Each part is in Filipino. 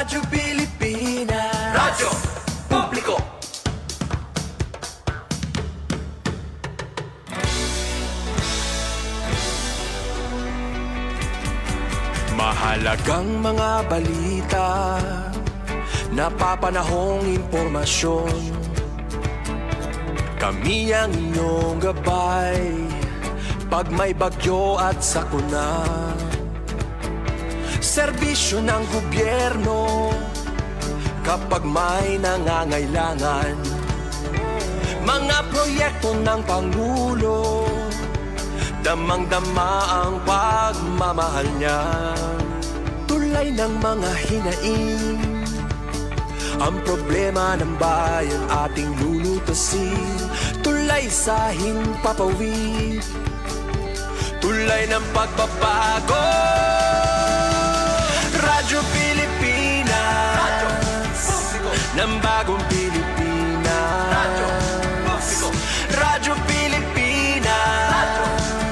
Radyo Pilipinas. Radyo Publiko. Mahalagang mga balita, napapanahong impormasyon. Kami ang inyong gabay pag may bagyo at sakuna. Serbisyo ng gobyerno kapag may nangangailangan. Mga proyekto ng Pangulo, damang-dama ang pagmamahal niya. Tulay ng mga hinaing, ang problema ng bayan ating lulutasin. Tulay sa himpapawid, tulay ng pagbabago. Radyo Pilipinas, Radyo Publiko ng bagong Pilipinas. Radyo Publiko, Radyo Pilipinas, Radyo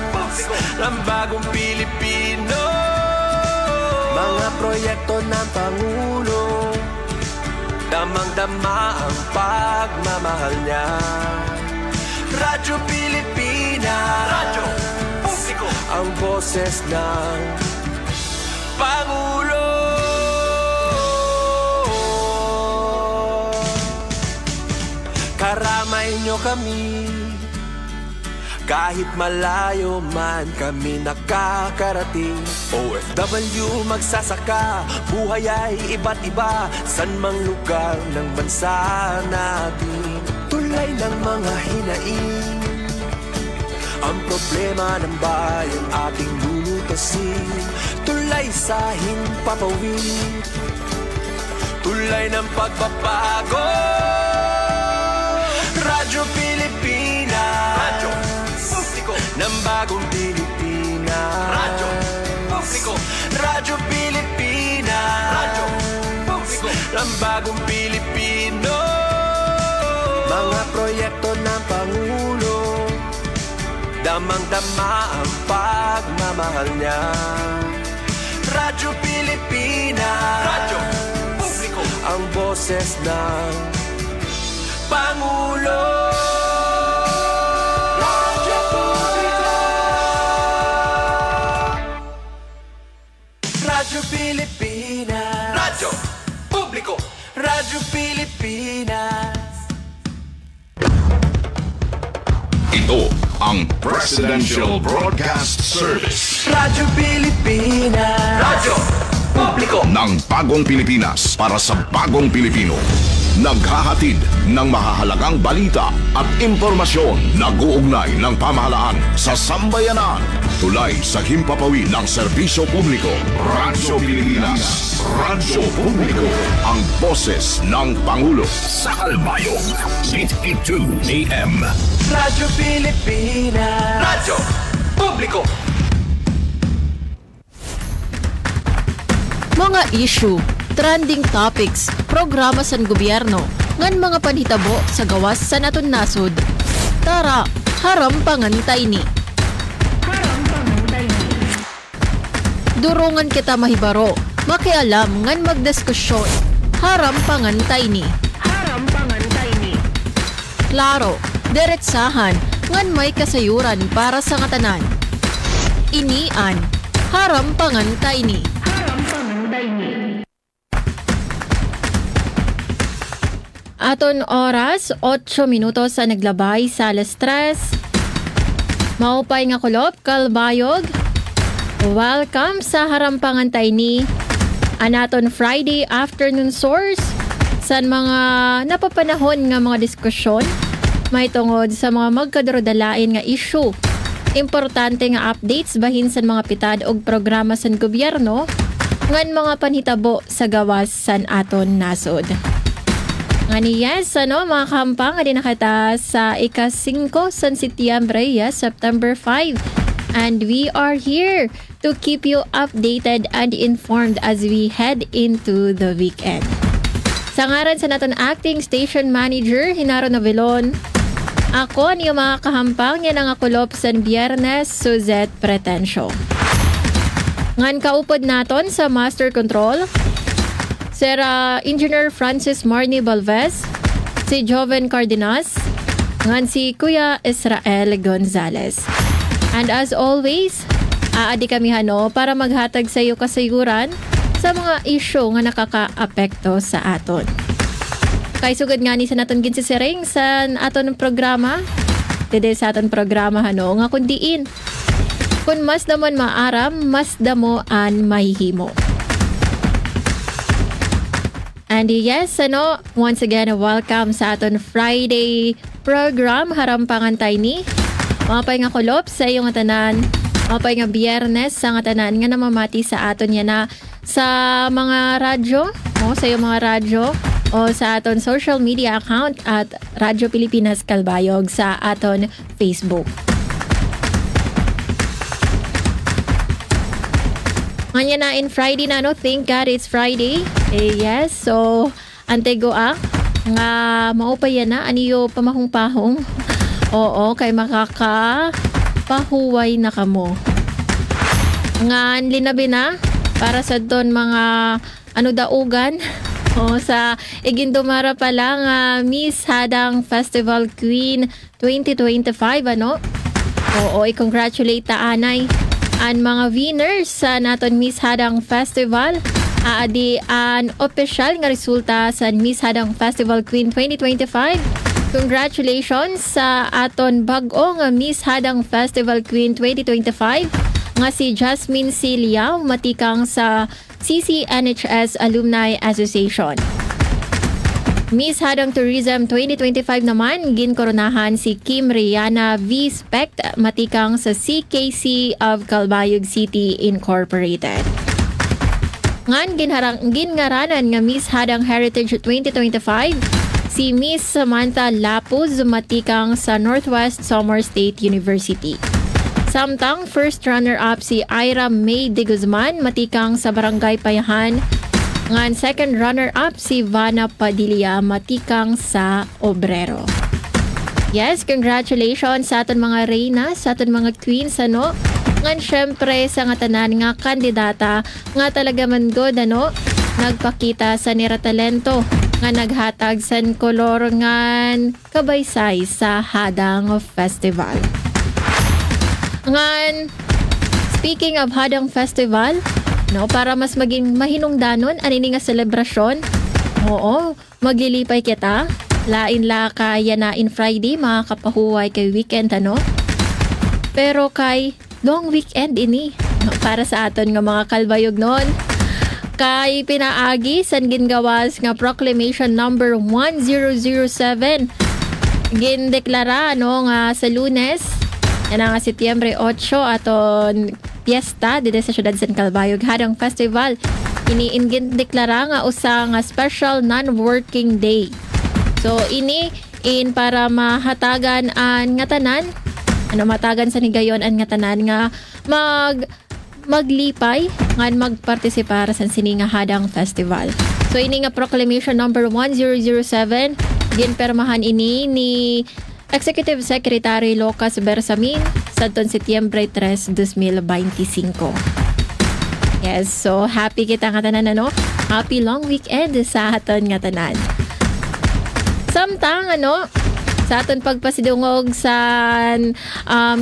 Publiko ng bagong Pilipino. Mga proyekto ng Pangulo, damang-dama ang pagmamahal niya. Radyo Pilipinas, Radyo Publiko, ang boses ng Pangulo. Karamay nyo kami, kahit malayo man kami nakakarating. OFW magsasaka, buhay ay iba't iba, san mang lugar ng bansa natin. Tulay ng mga hinaing, ang problema ng bayan ating lulutasin. Tulay sa himpapawid, tulay ng pagbabago. Radyo Pilipinas, Radyo Publiko ng bagong Pilipinas. Radyo Publiko, Radyo Pilipinas, Radyo Publiko ng bagong Pilipino. Mga proyekto ng Pangulo, damang-dama ang pagmamahal niya. Radyo Pilipinas, Radyo Publiko, ang boses ng Pangulo. Radyo Publiko, Radyo Pilipinas, Radyo Publiko, Radyo Pilipinas. Ito ang Presidential Broadcast Service. Radyo Pilipinas, Radyo Publiko ng bagong Pilipinas para sa bagong Pilipino. Naghahatid ng mahahalagang balita at impormasyon na uugnay ng pamahalaan sa sambayanan. Tulay sa himpapawid ng serbisyo publiko. Radyo Pilipinas, Radyo Publiko, ang boses ng Pangulo. Sa Albayog, 82 AM. Radyo Pilipinas, Radyo Publiko. Mga issue, trending topics, programa sa gobyerno, ngan mga panhitabo sa gawas sa naton nasod. Tara, haram pangantay ni. Durungan kita mahibaro, makialam ngan magdiskusyon. Haram pangantay ni. Haram pangantay ni. Klaro, diretsahan, ngan may kasayuran para sa ngatanan. Inian, haram pangantay ni. Aton oras, 8 minutos sa naglabay sa alas 3. Maupay nga kulop, kalbayog. Welcome sa harampangantay ni anaton Friday afternoon source. San mga napapanahon nga mga diskusyon, may tungod sa mga magkadurodalain nga issue. Importante nga updates bahin sa mga pitad og programa sa gobyerno, ngan mga panhitabo sa gawas san aton nasod. Ngani yes, mga kahampang, adi nakita sa ika-5 San Setyembre, yes, September 5. And we are here to keep you updated and informed as we head into the weekend. Sa ngaran sa naton acting station manager, Hinaro Novelon, ako niyo mga kahampang, yan ang akulop sa Biyernes, Suzette Pretencio. Ngan kaupod naton sa Master Control, Sir Engineer Francis Marnie Balvez, si Joven Cardenas, ngan si Kuya Israel Gonzalez. And as always, aadi kami para maghatag sa iyo kasayuran sa mga isyu nga nakaka-apekto sa aton. Kay sugad nga ni sa naton ginsisiring sa aton programa, dede sa aton programa nga kundiin. Kung mas damon maaram, mas damo an mahihimo. And yes, once again, welcome sa aton Friday program, Harampangan Tayo ni. Mapay nga kulop sa iyong tanan, mapay nga biyernes sa nga tanan nga namamati sa aton yan na sa mga radyo, sa iyong mga radyo, o sa aton social media account at Radyo Pilipinas Kalbayog sa aton Facebook. Ngayon na in Friday na, thank God it's Friday. Yes, so antego nga maupay na aniyo pamahong-pahong. Oo, kay makakapahuway na kamo. Ngan linabi na para sa don mga daugan. Sa igindumara pa lang Miss Hadang Festival Queen 2025 Oo, i-congratulate ta anay ang mga winners sa naton Miss Hadang Festival. Aadi an official nga resulta sa Miss Hadang Festival Queen 2025. Congratulations sa aton bag-o nga Miss Hadang Festival Queen 2025 nga si Jasmine Cilia, matikang sa CCNHS Alumni Association. Miss Hadang Tourism 2025 naman, ginkoronahan si Kim Rihanna V. Spect, matikang sa CKC of Calbayog City Incorporated. Ngan ginngaranan nga Miss Hadang Heritage 2025, si Miss Samantha Lapuz, matikang sa Northwest Samar State University. Samtang first runner-up si Ira May de Guzman, matikang sa Barangay Payahan. Ngan second runner-up si Vanna Padilla, matikang sa Obrero. Yes, congratulations sa aton mga reyna, sa aton mga queens, Ngan syempre sa nga tanan nga kandidata nga talaga man god, nagpakita sa nira talento nga naghatag san kolor ngan kabaysay sa Hadang Festival. Ngan, speaking of Hadang Festival, para mas maging mahinungdanon anini nga selebrasyon, maglilipay kita, lain la kaya na in Friday, makakapahuway kay weekend, pero kay long weekend ini, para sa aton nga mga kalbayog noon, kay pinaagi san gingawas nga Proclamation number 1007, gindeklara nga sa Lunes, yan nga Setyembre 8 aton piyesta dito sa siyudad San Calbayog Hadang Festival. Iniingin deklara nga usa nga special non-working day. So ini para mahatagan an nga tanan, matagan sa higayon an nga tanan nga maglipay ngan magpartisipar sa sini nga Hadang Festival. So ini nga Proclamation number 1007 ginpermahan ini ni Executive Secretary Lucas Bersamin sa Setyembre 3, 2025. Yes, so happy kita nga tanan, Happy long weekend sa aton nga tanan. Samtang, sa aton pagpasidungog sa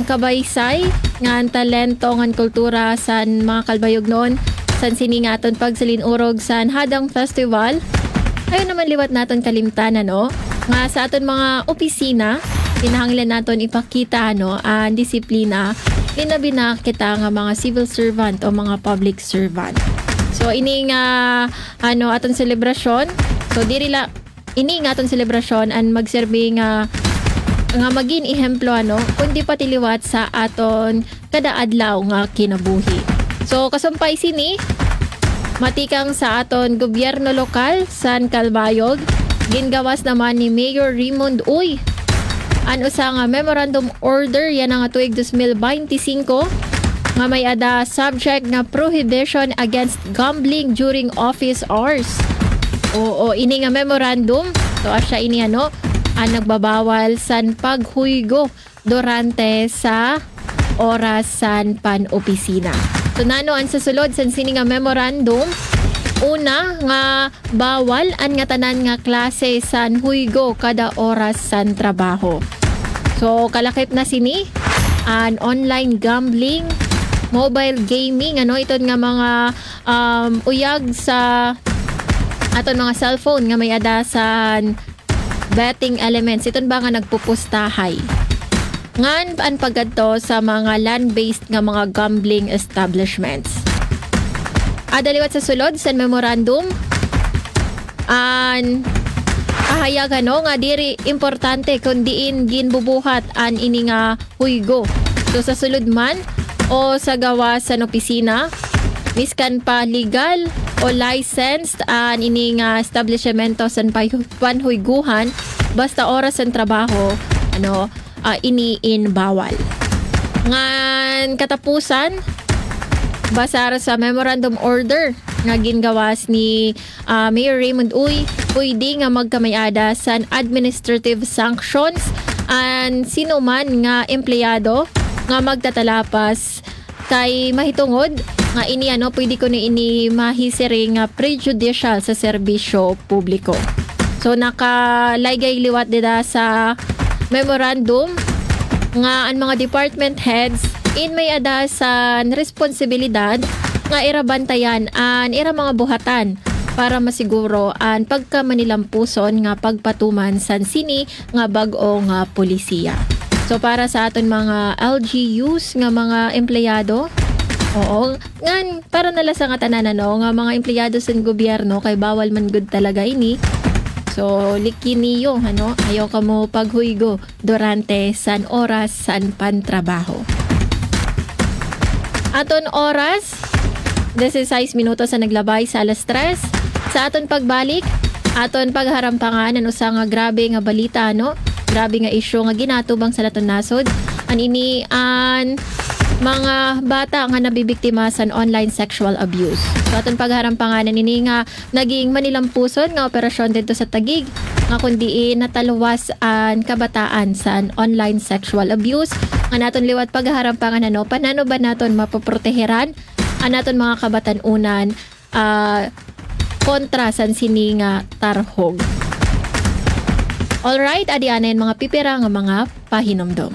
kabaysay, ngan talento, ngan kultura sa mga kalbayog noon, san sini nga aton pagsalinurog sa Hadang Festival, ayun naman liwat naton kalimtan, nga sa aton mga opisina, kinahanglan naton ipakita ang disiplina linabi na kita nga mga civil servant o mga public servant. So ini nga aton selebrasyon, so ini nga aton selebrasyon ang magserbi nga maging ehemplo kundi pati liwat sa aton kada adlaw nga kinabuhi. So kasumpay sini matikang sa aton gobyerno lokal San Calbayog, gingawas naman ni Mayor Raymond Uy usa nga memorandum order yan nga tuig 2025 nga may ada subject nga prohibition against gambling during office hours. Oo, ini nga memorandum, so asya ini ang nagbabawal san paghuygo durante sa oras san pan-opisina. So nano ang sa sulod san sini nga memorandum, Una nga bawal ang nga tanan nga klase san huygo kada oras san trabaho. So kalakip na sini an online gambling, mobile gaming, iton nga mga uyag sa aton mga cellphone nga may adasan betting elements. Iton ba nga nagpupustahay. Ngan ang paggadto sa mga land-based nga mga gambling establishments. Adaliwat sa sulod sa memorandum an ahayag nga diri importante kung diin ginbubuhat an ini nga huygo. So sa sulod man o sa gawa sa opisina, miskan pa legal o licensed an ini nga establishmento san panhuyguhan basta oras sa trabaho iniin bawal. Ngan katapusan basar sa memorandum order nga gingawas ni Mayor Raymond Uy, pwede nga magkamayada sa administrative sanctions an sino man nga empleyado nga magtatalapas kay mahitungod nga ini pwede ko na ini mahisiri nga prejudicial sa serbisyo publiko. So nakalaygay liwat dida sa memorandum nga ang mga department heads in may adasan responsibilidad nga irabantayan an ira mga buhatan para masiguro an pagka manilampuson nga pagpatuman san sini nga bag-o nga polisiya. So para sa aton mga LGUs nga mga empleyado, ngan para nalasa nga tanan nga mga empleyado sa gobyerno kay bawal man gud talaga ini. So liki niyo ayaw ka mo paghuygo durante san oras san pantrabaho. Aton oras 16 minutos sa naglabay sa alas 3. Sa aton pagbalik, aton pagharampangan usa nga grabe nga balita grabe nga isyu nga ginatubang sa laton nasod. An ini an mga bata nga nabibiktima sa online sexual abuse. So aton pagharampangan ini nga naging manilampuson nga operasyon dito sa Taguig nga kundi nataluwas ang kabataan sa online sexual abuse. Nga naton liwat pagharampangan panano ba naton mapoproteheran ang naton mga kabatanunan kontra sa sini nga tarhog. Alright, adianen mga pipira nga mga pahinomdom.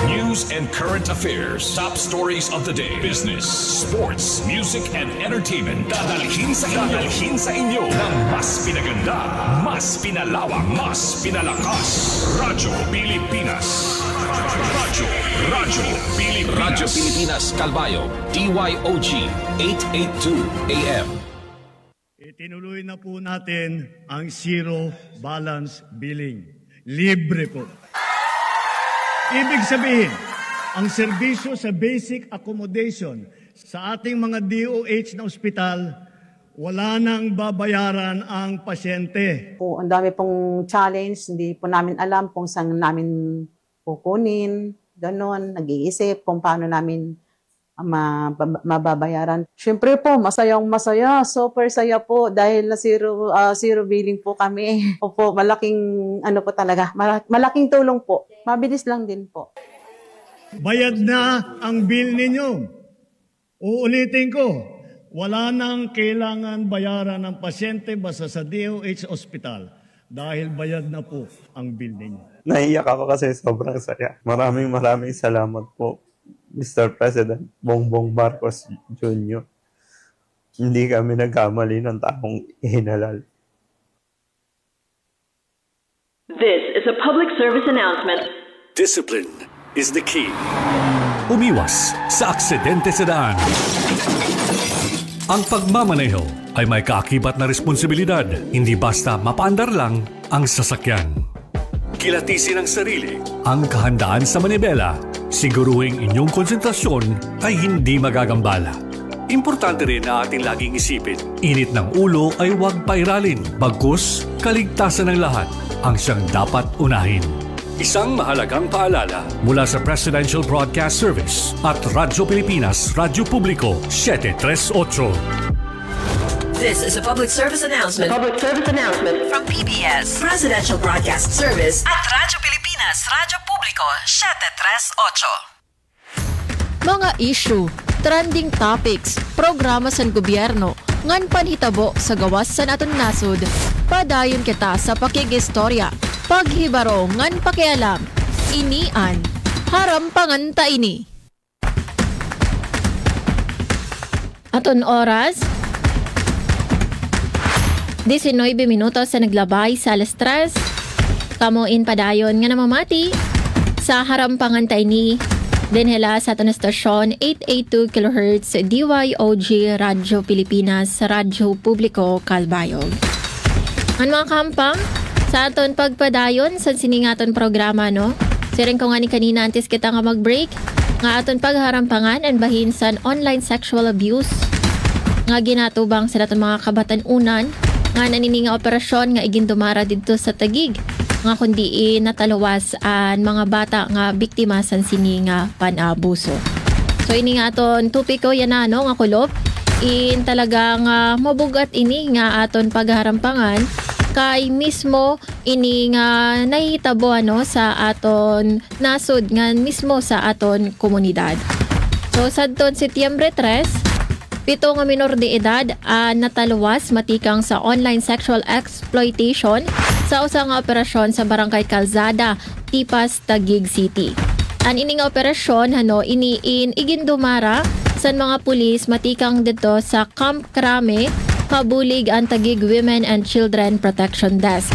News and current affairs. Top stories of the day. Business, sports, music, and entertainment. Dadalhin sa inyo ng mas pinaganda, mas pinalawak, mas pinalakas. Radyo Pilipinas. Radyo Pilipinas. Radyo Pilipinas, Calbayo, DYOG, 882 AM. Itinuloy na po natin ang zero balance billing. Libre po. Ibig sabihin, ang serbisyo sa basic accommodation sa ating mga DOH na ospital, wala nang babayaran ang pasyente. Ang dami pong challenge, hindi po namin alam kung saan namin kukunin, ganon, nag-iisip kung paano namin mababayaran. Siyempre po, masaya, super saya po dahil na zero billing po kami. Opo, malaking po talaga, malaking tulong po. Mabilis lang din po. Bayad na ang bill ninyo. Uulitin ko, wala nang kailangan bayaran ng pasyente basta sa DOH Hospital dahil bayad na po ang bill ninyo. Naiyak ako kasi sobrang saya. Maraming salamat po, Mr. President Bongbong Marcos Jr. Hindi kami nagkamali ng taong hinalal. This is a public service announcement. Discipline is the key. Umiwas sa aksidente sa daan. Ang pagmamaneho ay may kaakibat na responsibilidad. Hindi basta mapaandar lang ang sasakyan. Kilatisin ang sarili, ang kahandaan sa manibela. Siguruhing inyong konsentrasyon ay hindi magagambala. Importante rin na ating laging isipin, init ng ulo ay huwag pairalin. Bagkus, kaligtasan ng lahat ang siyang dapat unahin. Isang mahalagang paalala mula sa Presidential Broadcast Service at Radyo Pilipinas, Radyo Publiko, 738. This is a public service announcement. From PBS, Presidential Broadcast Service at Radyo Pilipinas, Radyo Publiko, 738. Mga issue, trending topics, programa sa gobyerno, ngan panhitabo sa gawas sa naton nasod. Padayon kita sa pakigistorya, paghibaro ngan pakialam, inian, harampangan ta ini. Aton oras, 19 minutos sa naglabay sa alas 3. Kamuin padayon nga namamati sa harampangan ta ini. Dinhela sa aton estasyon 882 kHz DYOG Radyo Pilipinas, Radyo Publiko Calbayog. Ang mga kampang sa aton pagpadayon sa siningaton programa, no? Siring ko nga ni kanina antes kita nga mag-break nga aton pagharampangan and bahin sa online sexual abuse nga ginatubang sa aton mga kabatan-unan nga nanininga operasyon nga igindumara didto sa Taguig nga kundi natalawas ang mga bata nga biktima san sini nga panabuso. So ini nga aton tupiko yan na nga kulop in talagang mabugat ini nga aton pagharampangan kay mismo ini nga nahitabo sa aton nasod nga mismo sa aton komunidad. So sadton Setyembre 3, 7 nga minor de edad natalawas matikang sa online sexual exploitation sa usa nga operasyon sa Barangay Calzada, Tipas, Taguig City. Ang ini nga operasyon igindumara sa mga pulis matikang dito sa Camp Crame, Kabulig ang Taguig Women and Children Protection Desk.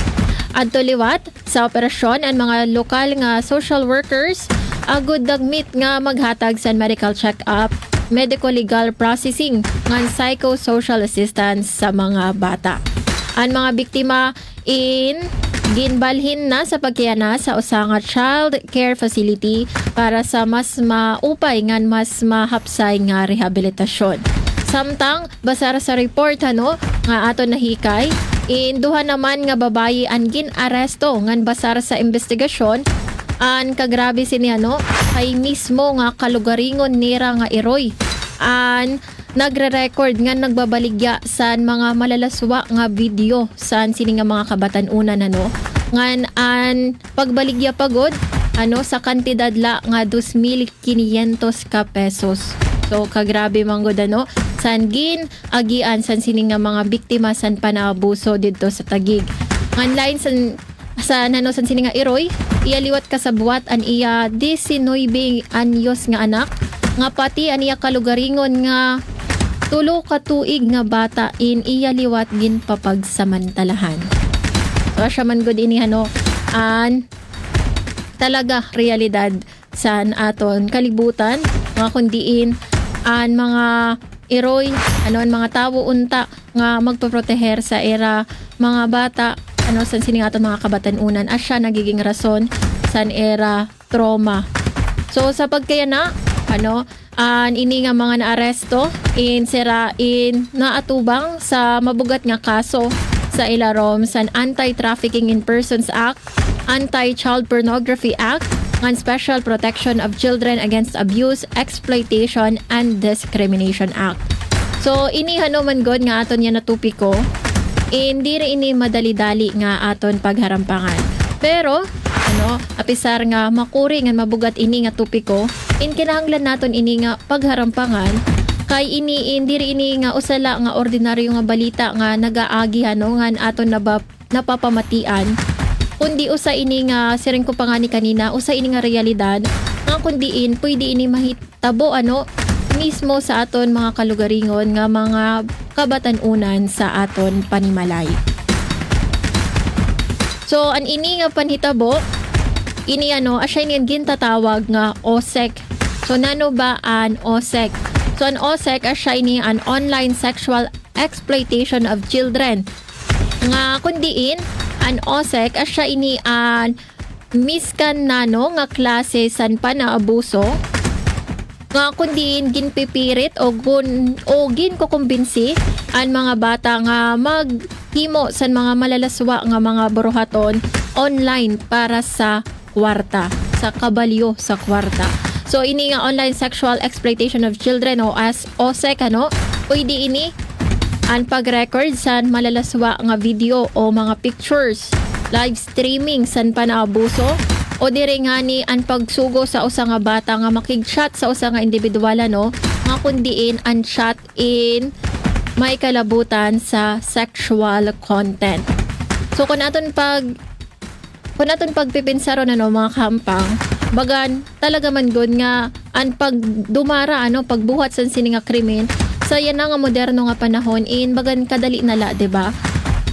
Adto liwat sa operasyon ang mga lokal nga social workers agud dagmit nga maghatag sa medical check-up, medical legal processing ngan psychosocial assistance sa mga bata. Ang mga biktima ginbalhin na sa pagkiyana sa usa nga child care facility para sa mas maupay ngan mas mahapsay nga rehabilitasyon. Samtang basar sa report nga aton nahikay, duha naman nga babayi ang ginaresto ngan basar sa investigasyon an kagrabe sini kay mismo nga kalugaringon nira nga Iroy an nagre-record nga nagbabaligya sa mga malalaswa nga video sa sini nga mga kabatan-unan ngan an pagbaligya pagod sa kantidad la nga 2,500 ka pesos. So kagrabe manggod san gin agian san sini nga mga biktima san panabuso didto sa Taguig. Ngan line san sini nga Iroy, iyaliwat kasabuat an iya 19 anyos nga anak nga pati an iya kalugaringon nga 3 ka tuig nga bata iyaliwat gin papagsamantalahan. So siya man gud ini an talaga realidad san aton kalibutan mga kundiin an mga Iroy ang mga tawo unta nga magpoproteher sa era mga bata san sini aton mga kabatan-unan asya nagiging rason san era trauma. So sa pagkayana ini nga mga naaresto naatubang sa mabugat nga kaso sa ilarom san Anti-Trafficking in Persons Act, Anti-Child Pornography Act, and Special Protection of Children Against Abuse, Exploitation, and Discrimination Act. So ini man god nga aton yan natupiko, hindi rin ini madali-dali nga aton pagharampangan. Pero apisar nga makuri nga mabugat ini nga tupiko, kinahanglan naton ini nga pagharampangan kay hindi rin ini nga usala nga ordinaryo nga balita nga nagaagi ngan aton napapamatian, kundi usa ini nga siring ko pa nga ni kanina, usa ini nga realidad nga kundi pwede ini mahitabo mismo sa aton mga kalugaringon nga mga kabatan-unan sa aton panimalay. So an ini nga panhitabo ini asya ini gintatawag nga OSEC. So nano ba an OSEC? So an OSEC asya ini an online sexual exploitation of children. Nga kundiin an OSEC asya ini an miskan nga klase san panaabuso nga kundiin ginpipirit o ginkukumbinsi ang mga bata nga maghimo sa mga malalaswa nga mga buruhaton online para sa kwarta, sa kabalyo sa kwarta. So ini nga online sexual exploitation of children o as OSEC pwede ini ang pag-record sa malalaswa nga video o mga pictures, live streaming san panaabuso o dire nga ni ang pagsugo sa usa nga bata nga makig-chat sa usa nga individual nga kundiin ang chat may kalabutan sa sexual content. So kung aton pagpipinsaron mga kahampang, bagan talaga man good nga an pagdumara pagbuhat sa sini nga krimen sa yan nga moderno nga panahon bagan kadali nala, diba?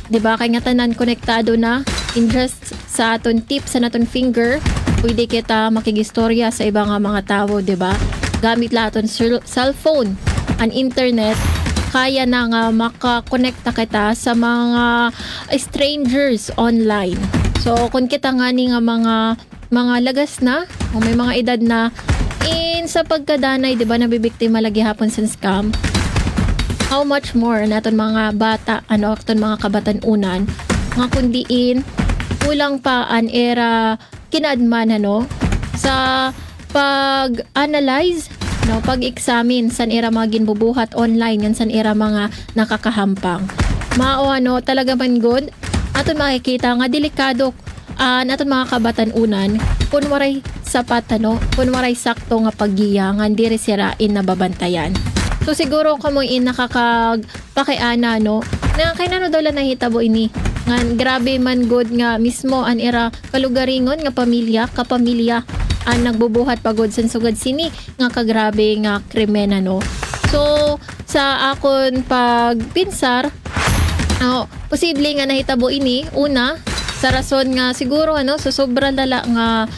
Diba kay nga tanan konektado na in just sa aton tip sa naton finger, pwede kita makigistorya sa ibang mga tao, diba? Gamit la aton cellphone, an internet, kaya na nga makakonekta kita sa mga strangers online. So kung kita nga ni nga mga lagas na o may mga edad na sa pagkadanay, diba, nabibiktima lagi hapon sa scam, how much more naton mga bata aton mga kabatan-unan nga kundiin kulang pa an era kinaadman sa pag-analyze pag-examine san era mga ginbubuhat online yan san era mga nakakahampang mao talaga man good aton makikita nga delikado naton mga kabatan-unan kun waray sapat kun waray sakto nga paggiya nga diri sirain na babantayan. So siguro kamoy nakakagpakiana na kay nano daw lang nahitabo ini nga grabe man good nga mismo an era kalugaringon nga kapamilya ang nagbubuhat pagod sa sugad sini nga kagrabe nga krimen So sa akon pagpinsar posible nga nahitabo ini una sa rason nga siguro so sobrang lala nga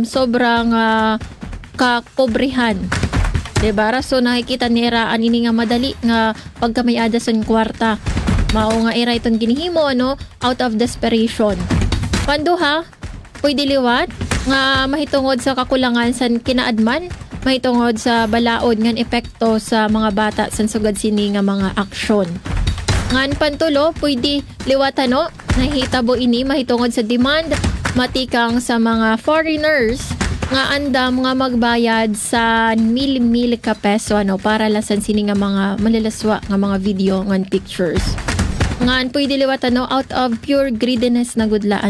sobrang kapobrihan. Diba? So nakikita nira anini nga madali nga pagkamayada sa kwarta. Mao nga era itong ginihimo out of desperation. Panduha, pwede liwat nga mahitungod sa kakulangan sa kinaadman, mahitungod sa balaod nga epekto sa mga bata sa sugad sini nga mga aksyon. Ngan pantulo, pwede liwat nahitabo ini mahitungod sa demand matikang sa mga foreigners nga andam nga magbayad sa mil ka peso para lasan sini nga mga malalaswa nga mga video nga pictures. Ngan pwede liwat out of pure greediness na gudla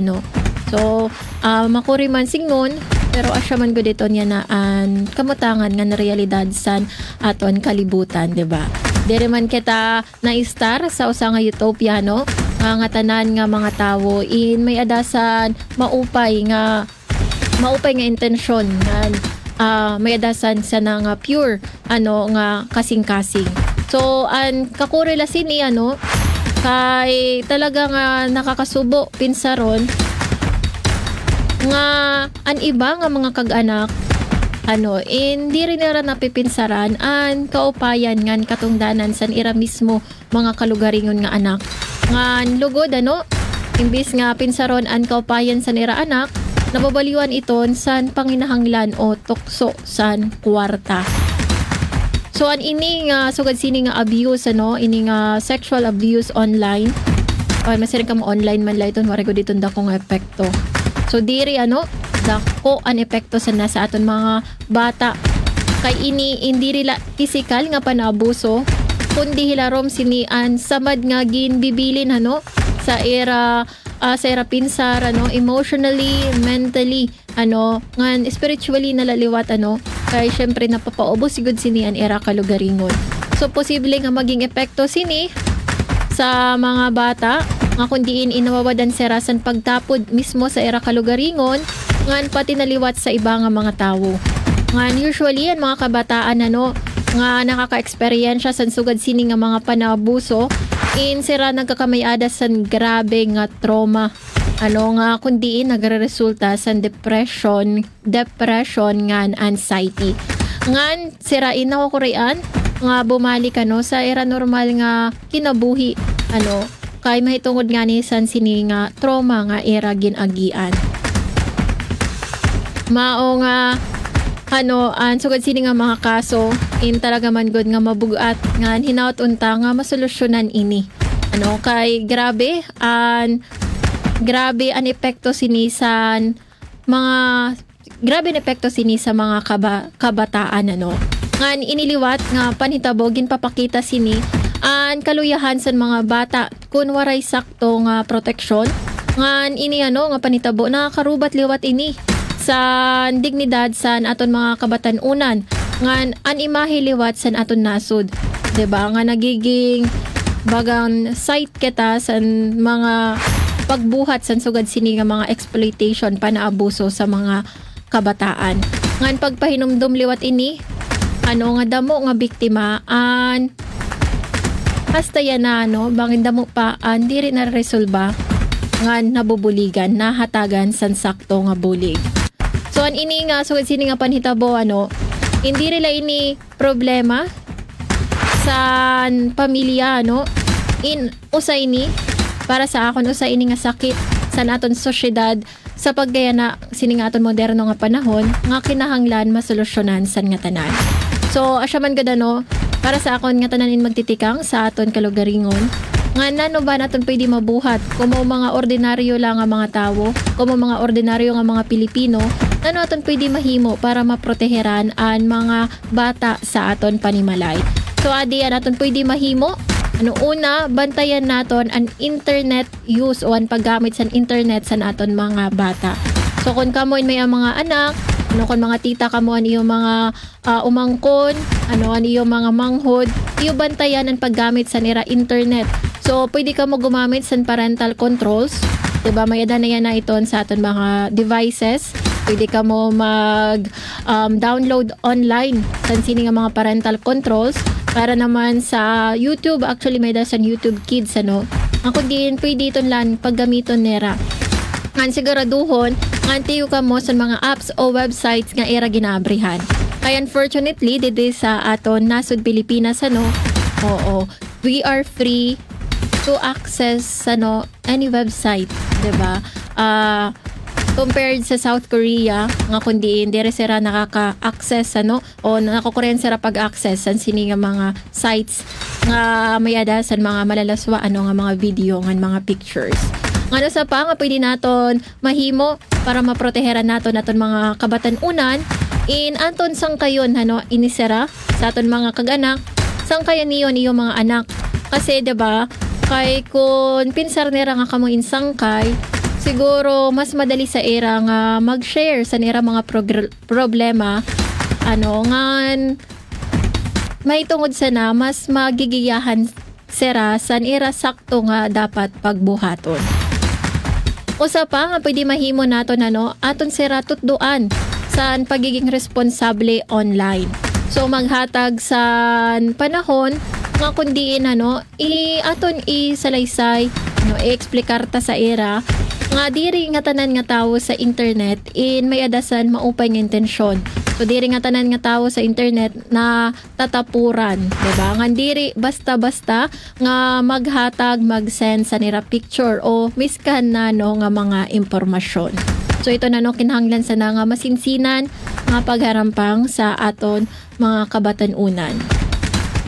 So makuri man singon pero asya man gud ito niya na an kamutangan nga na realidad san aton kalibutan, diba? Diri man kita na-star sa usa nga utopia nga tanan nga mga tawo may adasan maupay nga intensyon nga may adasan sa nga pure nga kasing-kasing. So an kakurela sini kay talaga nga nakakasubo pinsaron nga an iba nga mga kag-anak hindi rin nara napipinsaran an kaupayan ngan katungdanan san ira mismo mga kalugaringon nga anak ngan lugod imbis nga pinsaron an kaupayan san ira anak nababaliwan iton san panginahanglan o tukso san kwarta. So an ini nga sugad sini nga abuse ini nga sexual abuse online masirin ka mo online man la iton wari ko dito dako nga epekto. So diri dako an epekto sa nasa aton mga bata kay hindi rila physical nga panabuso kundi hilarom sinian samad nga ginbibilin sa era pinsar emotionally, mentally ngan spiritually nalaliwat kay syempre napapaubos sigud sini an era kalugaringon. So posible nga maging epekto sini sa mga bata nga kundiin inawawadan serasan pagtapod mismo sa era kalugaringon ngan pati naliwat sa iba nga mga tawo. Ngan usually ang mga kabataan nga nakaka-experience sa sugad sini nga mga panabuso sira nagkakamayada san grabe nga trauma nga kundiin nagreresulta sa depression ngan anxiety ngan sirain na kurian nga bumalik sa era normal nga kinabuhi kay mahitungod nga ni san sini nga trauma nga era ginagian mao nga an sugad sini nga mga kaso talaga man good nga mabugat nga hinaut unta nga masolusyonan ini kay grabe an epekto sini sa mga kabataan ngan iniliwat nga panhitabo ginpapakita sini an kaluyahan sa mga bata kun waray sakto nga proteksyon ngan ini nga panhitabo nakakarubat liwat ini sa dignidad san aton mga kabatan-unan ngan an imahe liwat san aton nasud diba? Nga nagiging bagang site kita sa mga pagbuhat sa sugad sini nga mga exploitation panaabuso sa mga kabataan. Ngan pagpahinumdum liwat ini, ano nga damo nga biktima an hasta yan na bangin damo pa di rin na-resolba nga nabubuligan, nahatagan san sakto nga bulig. So an ini nga sugad sini nga panhitabo hindi rila ini problema sa pamilya usay ni para sa akon usay ini nga sakit sa naton sosyedad sa paggaya na sini nga aton moderno nga panahon nga kinahanglan masolusyonan san nga tanan. So asya man gada para sa akon nga tananin magtitikang sa aton kalugaringon nga nano ba naton pwede mabuhat kumo mga ordinaryo lang nga mga tawo, kumo mga ordinaryo nga mga Pilipino, nano aton pwede mahimo para maproteheran ang mga bata sa aton panimalay. So adi naton pwede mahimo una, bantayan naton ang internet use o ang paggamit sa internet sa naton mga bata. So kung kamoy may mga anak, kung mga tita kamo ang iyong mga umangkon, ang iyong mga manghod, iyo bantayan ang paggamit sa nira internet. So pwede ka mo gumamit sa parental controls, diba? May na yan na ito sa aton mga devices. Pwede ka mo mag-download online sa sini nga mga parental controls. Para naman sa YouTube, actually may da sa YouTube Kids, Ang kundi pwede ito lang paggamiton nera. Ngan siguraduhon, ngantiyo ka mo sa mga apps o websites nga era ginabrihan. Kaya unfortunately, dito sa aton nasud Pilipinas, we are free to access any website, diba? Compared sa South Korea nga kundi hindi sira nakaka-access o nakukuren sira pag-access sa sini nga mga sites nga mayada sa mga malalaswa nga mga video nga mga pictures. Ngano sa pa nga pwede naton mahimo para maproteheran naton mga kabatan-unan in anton sangkayon inisira sa aton mga kag-anak sangkayan niyon iyo mga anak kasi diba kay kun pinsar nira nga kamo insangkay siguro mas madali sa era nga mag-share sa nira mga problema ngan may tungod sana mas magigiyahan sira sa era sakto nga dapat pagbuhaton. Usa pa nga pwede mahimo naton aton sira tutduan sa pagiging responsable online. So maghatag sa panahon nga kundiin aton isalaysay i-explikar ta sa era nga diri nga tanan nga tawo sa internet may adasan maupay nga intensyon. So diri nga tanan nga tawo sa internet na tatapuran, diba? Nga diri basta-basta nga maghatag, mag-send sa nira picture o miskan nga mga impormasyon. So ito kinahanglan sa nga masinsinan nga pagharampang sa aton mga kabatan-unan.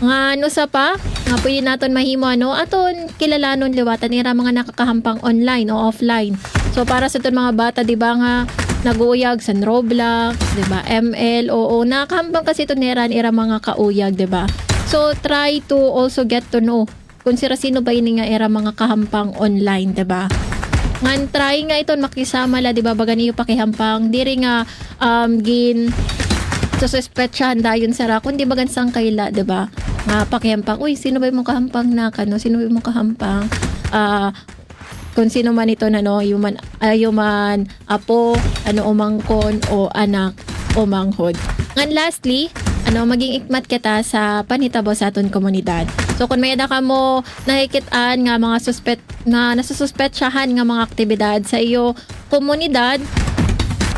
Nga sa pa nga pwede naton mahimo aton kilalanon liwatan nira mga nakakahampang online o offline. So para sa aton mga bata diba nga naguyag sa Roblox, diba ML o nakakahampang kasi ito nira mga kauyag, diba? So try to also get to know kung sino ba ini nga era mga kahampang online, diba? Ngan try nga ito makisama la, diba? Baga niyo pakihampang diri nga suspetsyahan dayon sara kundi bagan sang kaila, diba? Nga pakihampang, uy, sino ba yung kahampang na sino ba yung kahampang kung sino man ito yuman apo, umangkon o anak o manghod. Ngan lastly, maging ikmat kita sa panhitabo sa aton komunidad. So kung may ada ka mo nakikitaan nga mga nasususpetsyahan nga mga aktibidad sa iyo komunidad,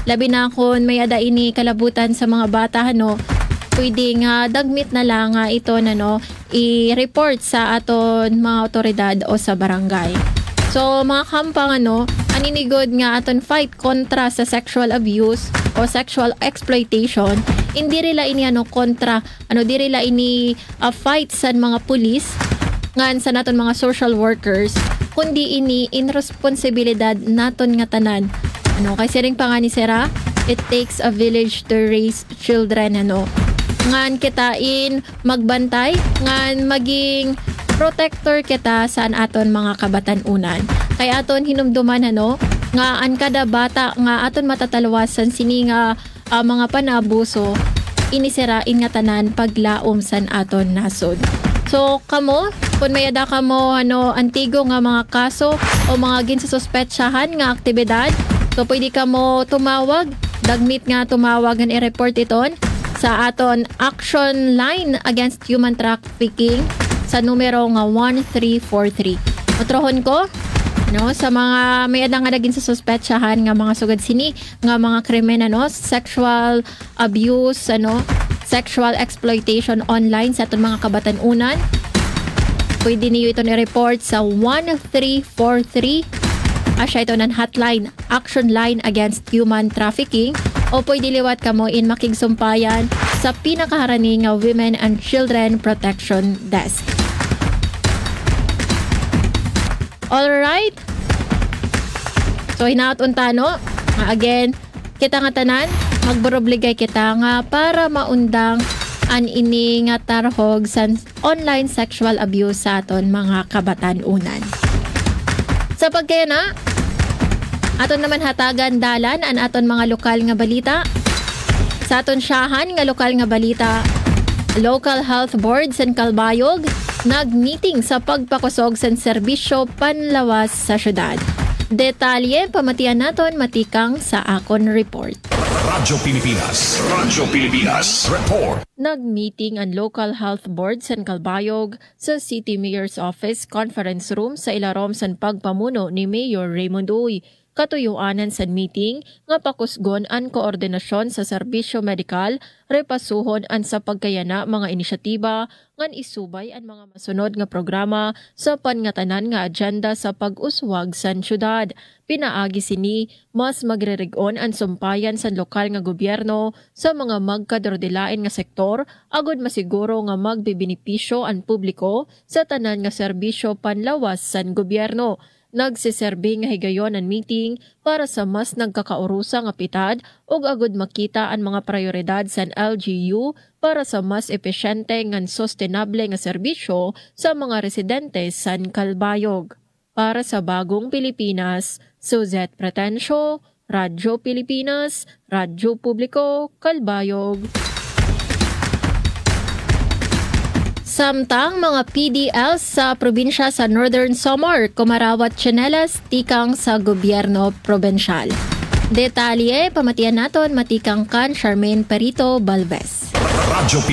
labi na kung may ada ini kalabutan sa mga bata pwede nga dagmit na lang nga ito i-report sa aton mga otoridad o sa barangay. So mga kampang aninigod nga aton fight kontra sa sexual abuse o sexual exploitation, hindi rila ini kontra di rila ini fight sa mga pulis ngan sa naton mga social workers, kundi ini in responsibilidad naton nga tanan. Kasi ring pa nga ni Sera, it takes a village to raise children ngan kitain magbantay ngan maging protector kita sa aton mga kabatan-unan. Kaya aton hinumduman nga an kada bata nga aton matatalwasan sini nga mga panabuso inisirain nga tanan paglaom san aton nasod. So kamo, kung may ada ka mo antigo nga mga kaso o mga ginsususpetsahan nga aktibidad, so pwede ka mo tumawag, dagmit nga tumawag nga i-report iton sa aton action line against human trafficking sa numero nga 1343. Utrohon ko, sa mga may ada nga naging sususpetsahan nga mga sugad sini nga mga krimen sexual abuse, sexual exploitation online sa aton mga kabatan-unan. Pwede niyo ito ni-report sa 1343. Asya ito ng hotline, action line against human trafficking. O pwede liwat ka mo in makigsumpayan sa pinakaharani nga Women and Children Protection Desk. Alright? So hinaot-unta again, kita nga tanan, magborobligay kita nga para maundang an ini nga tarhog sa online sexual abuse sa aton mga kabatan-unan. Sa pagkaya aton naman hatagan dalan an aton mga lokal nga balita. Sa aton siyahan nga lokal nga balita, Local Health Board sa Calbayog nag-meeting sa pagpakusog sa serbisyo panlawas sa syudad. Detalye pamatian naton matikang sa akon report. Radyo Pilipinas report. Nag-meeting ang Local Health Board sa Calbayog sa City Mayor's Office Conference Room sa ilarom sa pagpamuno ni Mayor Raymond Uy. Katuyuanan sa meeting nga pakusgon ang koordinasyon sa serbisyo medikal, repasuhon ang sa pagkayana mga inisyatiba ngan isubay ang mga masunod nga programa sa pangatanan nga agenda sa pag-uswag sa syudad. Pinaagi sini mas magreregon ang sumpayan sa lokal nga gobyerno sa mga magkadordilain nga sektor agud masiguro nga magbibinipisyo ang publiko sa tanan nga serbisyo panlawas sa gobyerno. Nagsiserbi nga higayon ang meeting para sa mas nagkakaurusa nga pitad ug agud makita ang mga prioridad sa LGU para sa mas epesyente ngan sustainable nga serbisyo sa mga residente sa Calbayog. Para sa Bagong Pilipinas, Suzette Pretencio, Radyo Pilipinas, Radyo Publiko, Calbayog. Samtang mga PDLs sa probinsya sa Northern Samar kumarawat tsinelas tikang sa gobyerno probensyal. Detalye pamatian naton matikang kan Charmaine Perito Balvez. Radyo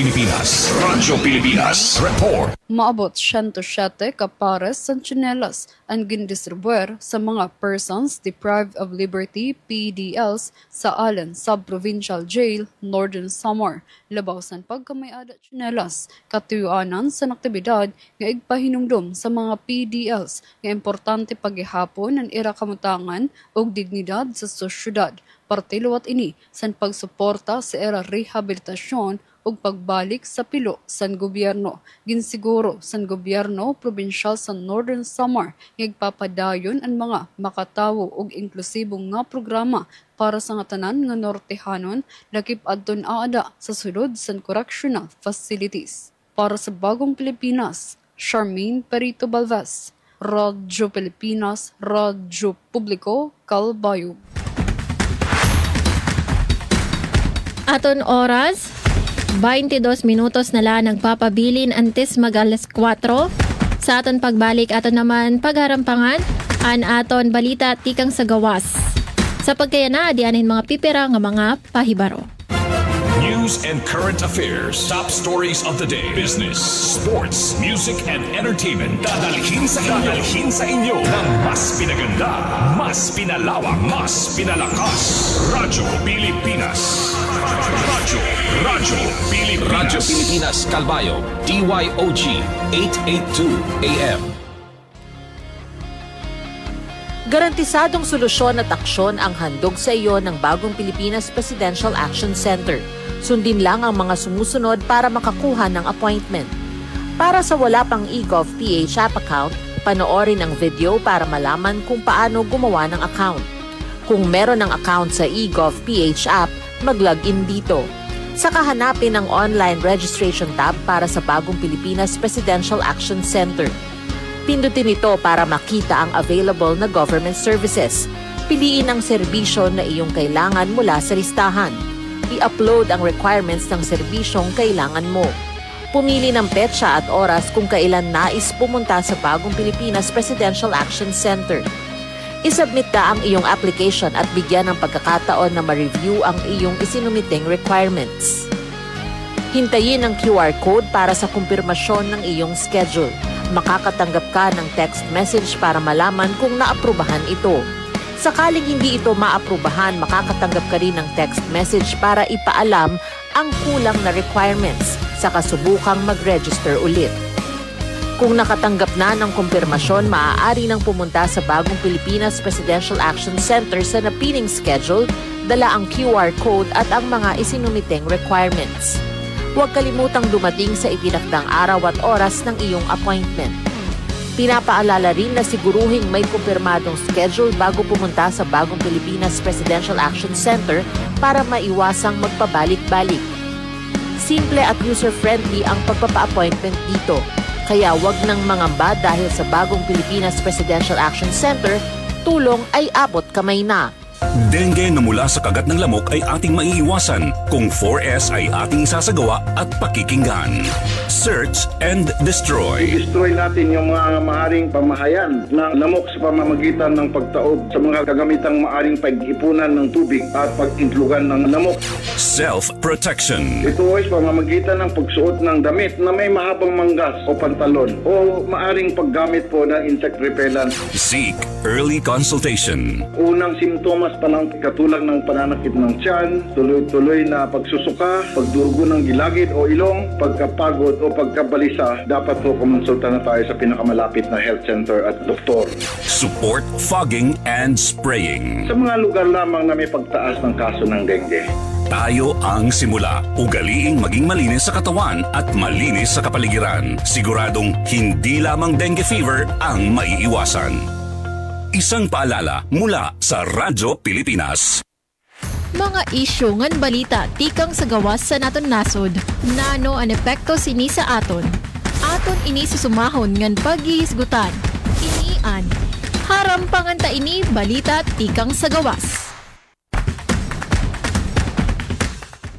Pilipinas report. Maabot 107 kapares sa tsinelas ang gindistribuer sa mga persons deprived of liberty PDLs sa Allen Sub-Provincial Jail, Northern Samar. Labaw san pagkamayada tsinelas, katuyuanan sa aktibidad nga igpahinumdum sa mga PDLs nga importante paghihapon ang irakamutangan o dignidad sa sosyedad. Partiluwat ini san pagsuporta sa era rehabilitasyon ug pagbalik sa pilo san gobyerno. Ginsiguro san gobyerno probinsyal sa Northern Samar nga igpapadayon ang mga makatawo ug inklusibong nga programa para sa nga tanan nga nortehanon lakip adton aada sa sulod san correctional facilities. Para sa Bagong Pilipinas, Charmaine Perito Balvez, Radyo Pilipinas, Radyo Publiko, Calbayog. Aton oras 22 minutos na lang nagpapabilin antes mag alas 4. Sa aton pagbalik aton naman pagharampangan an aton balita tikang sa gawas. Sa pagkayana dianin mga pipira nga mga pahibaro. News and current affairs. Top stories of the day. Business, sports, music, and entertainment. Dadalhin sa inyo ng mas pinaganda, mas pinalawak, mas pinalakas. Radyo Pilipinas. Radyo Pilipinas Calbayog. DYOG 882 AM. Garantisadong solusyon at aksyon ang handog sa iyo ng Bagong Pilipinas Presidential Action Center. Sundin lang ang mga sumusunod para makakuha ng appointment. Para sa wala pang eGov PH app account, panoorin ang video para malaman kung paano gumawa ng account. Kung meron ng account sa eGov PH app, mag-login dito. Saka hanapin ang online registration tab para sa Bagong Pilipinas Presidential Action Center. Pindutin ito para makita ang available na government services. Piliin ang serbisyo na iyong kailangan mula sa listahan. I-upload ang requirements ng serbisyong kailangan mo. Pumili ng petsa at oras kung kailan nais pumunta sa Bagong Pilipinas Presidential Action Center. Isubmit ka ang iyong application at bigyan ng pagkakataon na ma-review ang iyong isinumiting requirements. Hintayin ang QR code para sa kumpirmasyon ng iyong schedule. Makakatanggap ka ng text message para malaman kung naaprubahan ito. Sakaling hindi ito maaprubahan, makakatanggap ka rin ng text message para ipaalam ang kulang na requirements sa kasubukang mag-register ulit. Kung nakatanggap na ng kumpirmasyon, maaari nang pumunta sa Bagong Pilipinas Presidential Action Center sa napiling schedule, dala ang QR code at ang mga isinumiting requirements. Huwag kalimutang dumating sa itinakdang araw at oras ng iyong appointment. Pinapaalala rin na siguruhing may kumpirmadong schedule bago pumunta sa Bagong Pilipinas Presidential Action Center para maiwasang magpabalik-balik. Simple at user-friendly ang pagpapa-appointment dito. Kaya wag nang mangamba dahil sa Bagong Pilipinas Presidential Action Center, tulong ay abot kamay na. Dengue na mula sa kagat ng lamok ay ating maiiwasan kung 4S ay ating isasagawa at pakikinggan. Search and destroy. I-destroy natin yung mga maaring pamahayan ng lamok sa pamamagitan ng pagtaob sa mga kagamitang maaring pag-ipunan ng tubig at pag-intlugan ng lamok. Self-protection. Ito ay pamamagitan ng pagsuot ng damit na may mahabang manggas o pantalon o maaring paggamit po ng insect repellent. Seek early consultation. Unang simptomas pa lang katulad ng pananakit ng tiyan, tuloy-tuloy na pagsusuka, pagdurugo ng gilagid o ilong, pagkapagod o pagkabalisa, dapat po kumonsulta na tayo sa pinakamalapit na health center at doktor. Support fogging and spraying. Sa mga lugar lamang na may pagtaas ng kaso ng dengue. Tayo ang simula. Ugaliing maging malinis sa katawan at malinis sa kapaligiran. Siguradong hindi lamang dengue fever ang maiiwasan. Isang paalala mula sa Radyo Pilipinas. Mga isyu ngan balita tikang sa gawas sa naton nasod. Nano ang epekto sini sa aton. Aton ini susumahon ngan paghihisgutan. Inian. Harampangan ta ini balita tikang sa gawas.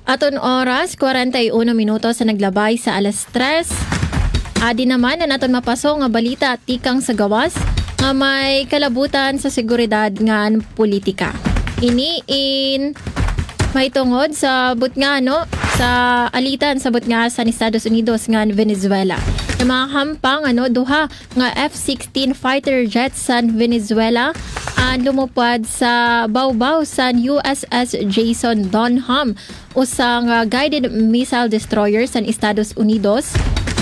Aton oras 41 minuto sa naglabay sa alas 3. Adi naman na naton mapaso nga balita tikang sa gawas nga may kalabutan sa seguridad ngan politika. Ini may tungod sa butnga sa alitan sa butnga sa Estados Unidos ngan Venezuela. Yung mga hampang duha nga F-16 fighter jets sa Venezuela ang lumupad sa bawbaw sa USS Jason Dunham usang guided missile destroyer sa Estados Unidos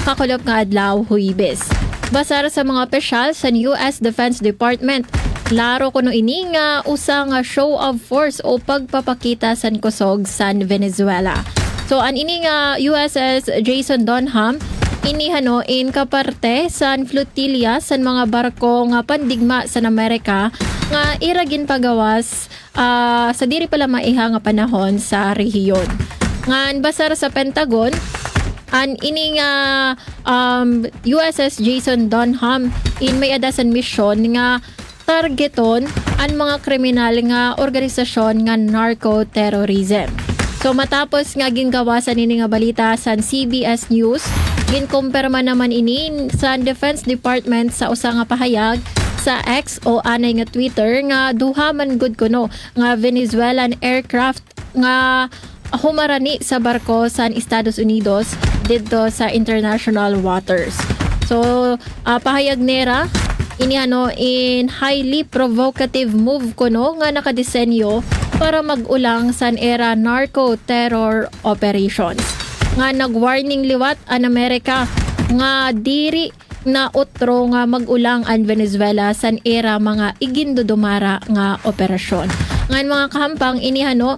kakulop nga adlaw Huwebes. Basar sa mga opisyal sa US Defense Department, klaro kuno ini nga usang show of force o pagpapakita sa kusog sa Venezuela. So an ini nga USS Jason Dunham inihano in kaparte sa flotilla sa mga barko nga pandigma sa Amerika nga iragin pagawas sa diri pala maiha nga panahon sa rehiyon. Ngan basar sa Pentagon, an ini nga USS Jason Dunham in may adasan mission nga targeton ang mga kriminal nga organisasyon nga narco-terrorism. So matapos nga gingawasan ini nga balita sa CBS News, ginkumpirma naman ini sa Defense Department sa usa nga pahayag sa X o anay nga Twitter nga duha man gud kuno nga Venezuelan aircraft nga humarani sa barko sa Estados Unidos dito sa international waters. So pahayag nera inihano in highly provocative move kuno nga nakadesenyo para mag-ulang sa era narco-terror operations. Nga nag-warning liwat ang Amerika nga diri na utro nga mag-ulang ang Venezuela sa era mga igindudumara nga operasyon. Ngayon mga kahampang inihano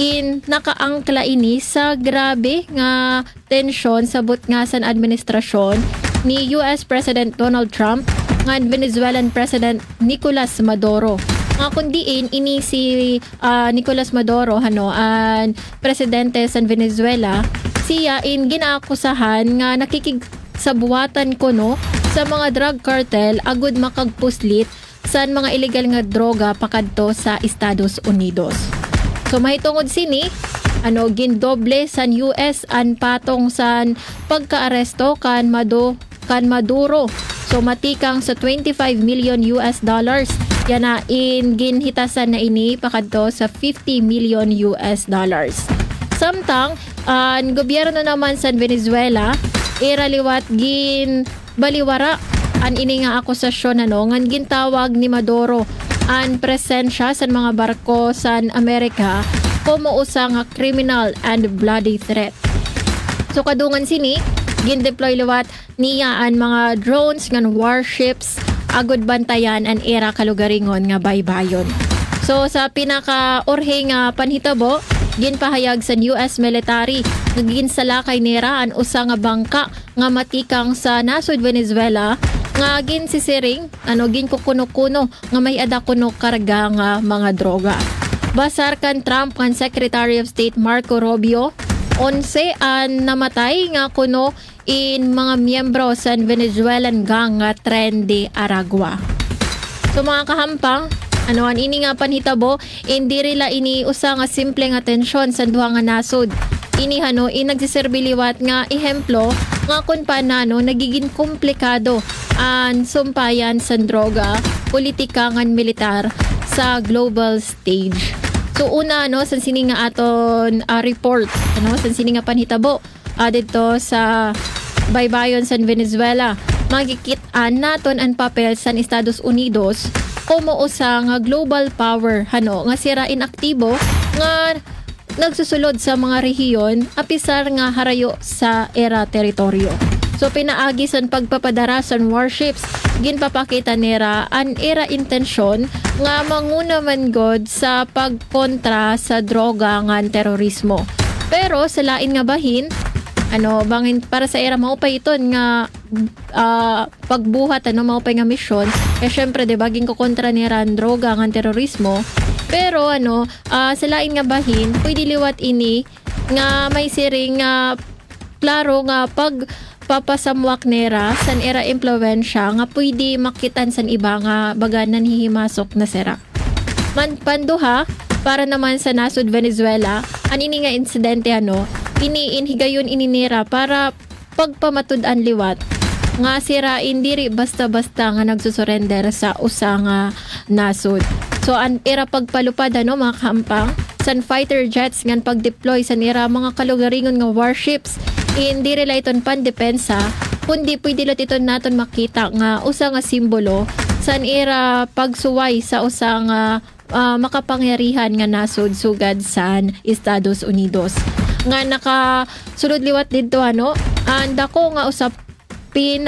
in nakaangkla ini sa grabe nga tensyon sa butngasan administrasyon ni US President Donald Trump nga Venezuelan President Nicolas Maduro. Nga kundiin ini si Nicolas Maduro ang presidente sa Venezuela, siya in ginaakusahan nga nakikigsabuatan kuno sa mga drug cartel agud makagpuslit sa mga illegal nga droga pakadto sa Estados Unidos. So mahitungod sini gindoble san US an patong san pagkaaresto kan Maduro. So matikang sa 25 million US dollars. Yan na ginhitasan na ini pakadto sa 50 million US dollars. Samtang ang gobyerno naman sa Venezuela iraliwat baliwara an ini nga akusasyon ngan gintawag ni Maduro an presensya sa mga barko sa Amerika como usa nga criminal and bloody threat. So kadungan sini gindeploy liwat niya an mga drones ngan warships agud bantayan an era kalugaringon nga baybayon. So sa pinaka-orhe nga panhitabo, ginpahayag sa US military nga ginsalakay nira an usa nga bangka nga matikang sa nasod Venezuela nga ginsisiring ginkukuno-kuno nga may adakuno karga nga mga droga. Basar kan Trump kan Secretary of State Marco Rubio 11 an namatay nga kuno in mga miyembro sa Venezuelan gang nga Tren de Aragua. So mga kahampang, an ini nga panhitabo, hindi rila ini usa nga simple nga tensyon sa duha nga nasod. Ini nagsiserbiliwat nga ehemplo nga kung paano nagiging komplikado ang sumpayan sa droga, politika ngan militar sa global stage. So una sa sini nga aton report, sa sini nga panhitabo dito sa baybayon sa Venezuela, magkikitaan naton ang papel sa Estados Unidos como usa nga global power nga sirain aktibo nga nagsusulod sa mga rehiyon apisar nga harayo sa era teritoryo. So pinaagi sa pagpapadara sa warships, ginpapakita nira an era intensyon nga manguna man god sa pagkontra sa droga ngan terorismo. Pero sa lain nga bahin, bangin para sa era maupay iton nga pagbuhat maupay nga misyon syempre baging ko kontra ni droga nga terorismo, pero sa lain nga bahin pwede liwat ini nga may siring nga klaro nga pagpapasamwak nera san era impluwensya nga pwede makitan san iba nga baganan hihimasok na sera. Panduha para naman sa nasod Venezuela, anini nga insidente iniinhigayon ininira para pagpamatud-an liwat nga sirain diri basta-basta nga nagsusurrender sa usa nga nasod. So an era pagpalupad mga kahampang san fighter jets ngan pagdeploy sa era mga kalugaringon nga warships, hindi rila iton pandepensa kundi pwede lot iton naton makita nga usa nga simbolo san era pagsuway sa usa nga makapangyarihan nga nasod sugad sa Estados Unidos. Nga nakasulod liwat dito dako nga usapin